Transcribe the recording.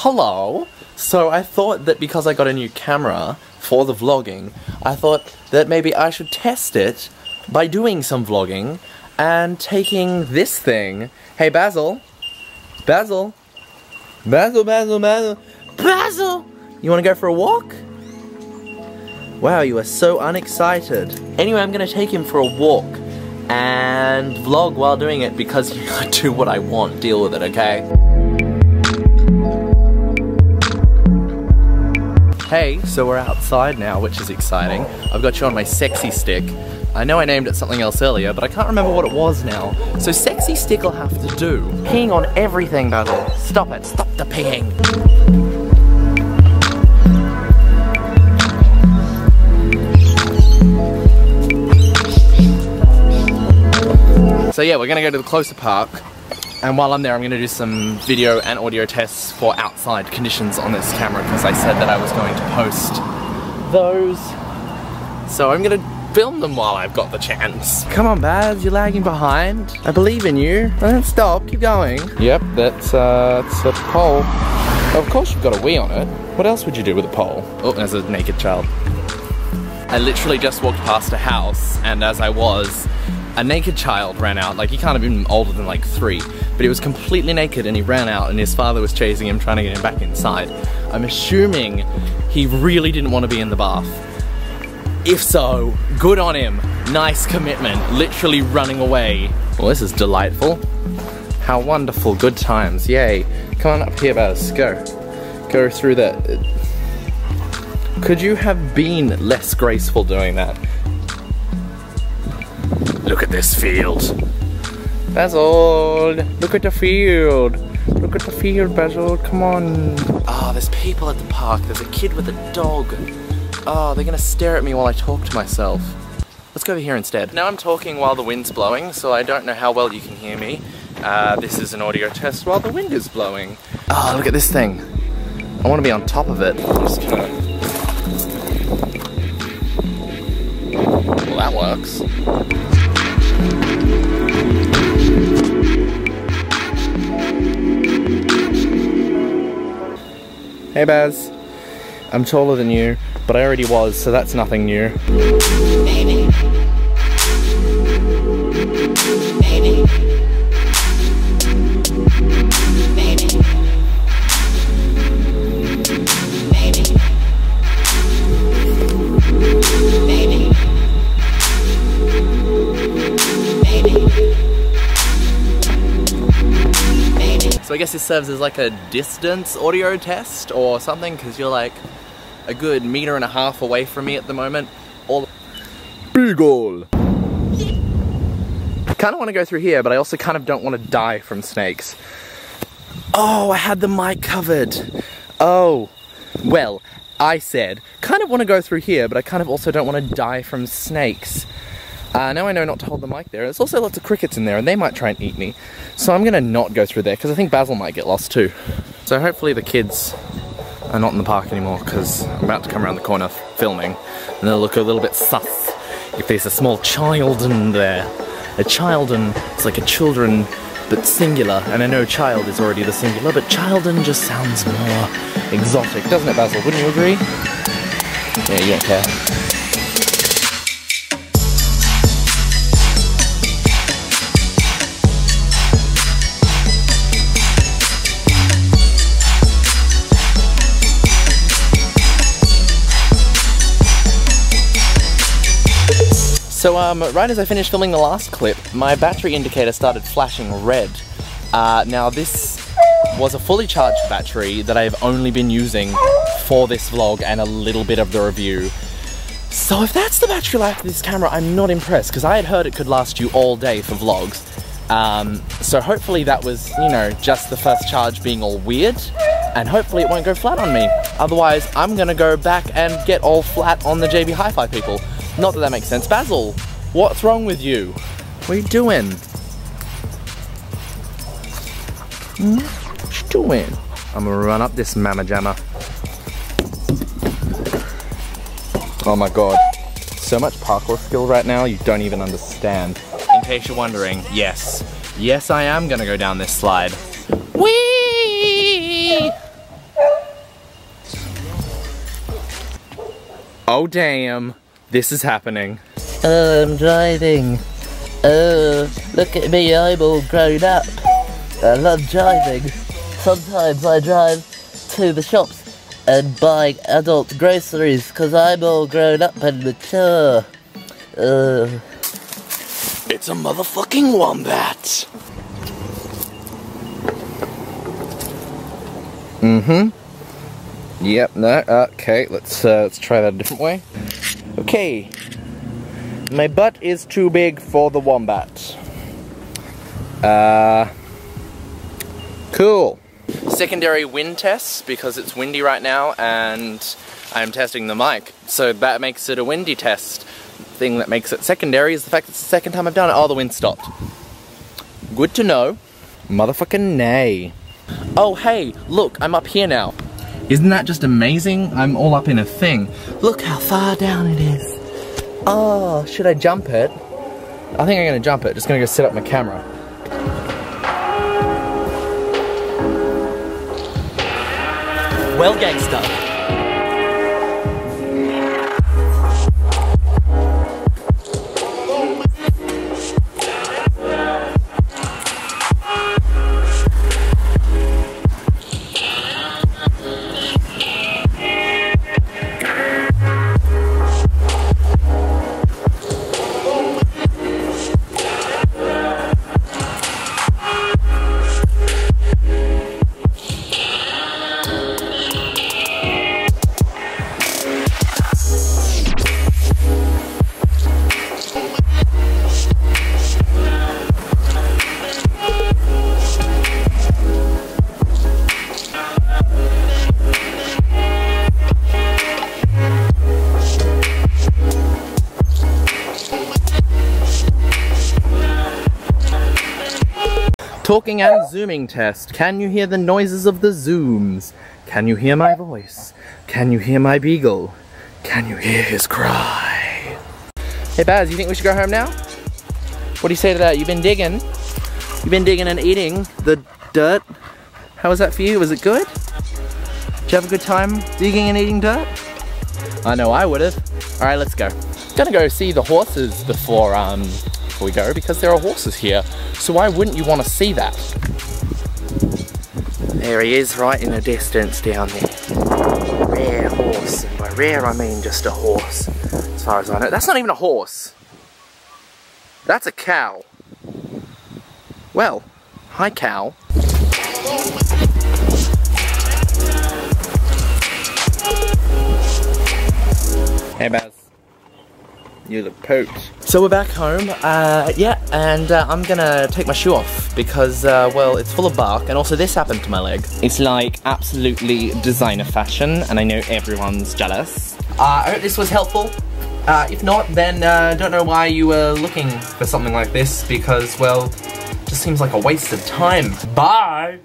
Hello! So I thought that because I got a new camera for the vlogging, I thought that maybe I should test it by doing some vlogging and taking this thing. Hey Basil! Basil! Basil, Basil, Basil! Basil! You wanna go for a walk? Wow, you are so unexcited. Anyway, I'm gonna take him for a walk and vlog while doing it because I do what I want. Deal with it, okay? Hey, so we're outside now, which is exciting. I've got you on my sexy stick. I know I named it something else earlier, but I can't remember what it was now. So sexy stick will have to do. Peeing on everything, Basil. Stop it. Stop the peeing. So yeah, we're gonna go to the closer park. And while I'm there, I'm going to do some video and audio tests for outside conditions on this camera because I said that I was going to post those. So I'm going to film them while I've got the chance. Come on, Baz, you're lagging behind. I believe in you. Don't stop, keep going. Yep, that's a pole. Of course you've got a Wii on it. What else would you do with a pole? Oh, there's a naked child. I literally just walked past a house, and as I was, a naked child ran out. Like, he can't have been older than like 3, but he was completely naked and he ran out and his father was chasing him, trying to get him back inside. I'm assuming he really didn't want to be in the bath. If so, good on him. Nice commitment, literally running away. Well, this is delightful. How wonderful, good times, yay. Come on up here, Baz, go. Go through that. Could you have been less graceful doing that? Look at this field. Basil, look at the field. Look at the field, Basil, come on. Oh, there's people at the park. There's a kid with a dog. Oh, they're gonna stare at me while I talk to myself. Let's go over here instead. Now I'm talking while the wind's blowing, so I don't know how well you can hear me. This is an audio test while the wind is blowing. Oh, look at this thing. I wanna be on top of it. I'm just gonna... Well, that works. Hey Baz, I'm taller than you, but I already was, so that's nothing new. Baby. Baby. Baby. Baby. Baby. So I guess this serves as like a distance audio test or something, because you're like a good 1.5 meters away from me at the moment. Beagle! I kind of want to go through here, but I also kind of don't want to die from snakes. Oh, I had the mic covered. Oh, well, I said, kind of want to go through here, but I kind of also don't want to die from snakes. Now I know not to hold the mic there. There's also lots of crickets in there and they might try and eat me. So I'm gonna not go through there because I think Basil might get lost too. So hopefully the kids are not in the park anymore because I'm about to come around the corner filming and they'll look a little bit sus if there's a small child in there. A children, it's like a children but singular, and I know child is already the singular, but children just sounds more exotic, doesn't it, Basil? Wouldn't you agree? Yeah, you don't care. So right as I finished filming the last clip, my battery indicator started flashing red. Now this was a fully charged battery that I've only been using for this vlog and a little bit of the review. So if that's the battery life of this camera, I'm not impressed, because I had heard it could last you all day for vlogs. So hopefully that was, you know, just the first charge being all weird, and hopefully it won't go flat on me. Otherwise, I'm gonna go back and get all flat on the JB Hi-Fi people. Not that that makes sense. Basil, what's wrong with you? What are you doing? What you doing? I'm gonna run up this mamma jamma. Oh my god. So much parkour skill right now, you don't even understand. In case you're wondering, yes, I am gonna go down this slide. Whee! Oh damn, this is happening. Oh, I'm driving. Oh, look at me, I'm all grown up. I love driving. Sometimes I drive to the shops and buy adult groceries because I'm all grown up and mature. It's a motherfucking wombat. Yep, no, okay, let's try that a different way. Okay. My butt is too big for the wombat. Cool. Secondary wind tests, because it's windy right now and I'm testing the mic. So that makes it a windy test. Thing that makes it secondary is the fact that it's the second time I've done it. Oh, the wind stopped. Good to know. Motherfucking nay. Oh, hey, look, I'm up here now. Isn't that just amazing? I'm all up in a thing. Look how far down it is. Oh, should I jump it? I think I'm gonna jump it. Just gonna go set up my camera. Well, gangster. Talking and zooming test. Can you hear the noises of the zooms? Can you hear my voice? Can you hear my beagle? Can you hear his cry? Hey Baz, you think we should go home now? What do you say to that? You've been digging? You've been digging and eating the dirt? How was that for you? Was it good? Did you have a good time digging and eating dirt? I know I would have. Alright, let's go. Gonna go see the horses before we go, because there are horses here. So why wouldn't you want to see that? There he is, right in the distance down there. Rare horse, and by rare I mean just a horse, as far as I know. That's not even a horse. That's a cow. Well, hi cow. Hey Baz. You look pooped. So we're back home, yeah, and I'm gonna take my shoe off because, well, it's full of bark, and also this happened to my leg. It's like absolutely designer fashion, and I know everyone's jealous. I hope this was helpful. If not, then don't know why you were looking for something like this, because, well, it just seems like a waste of time. Bye!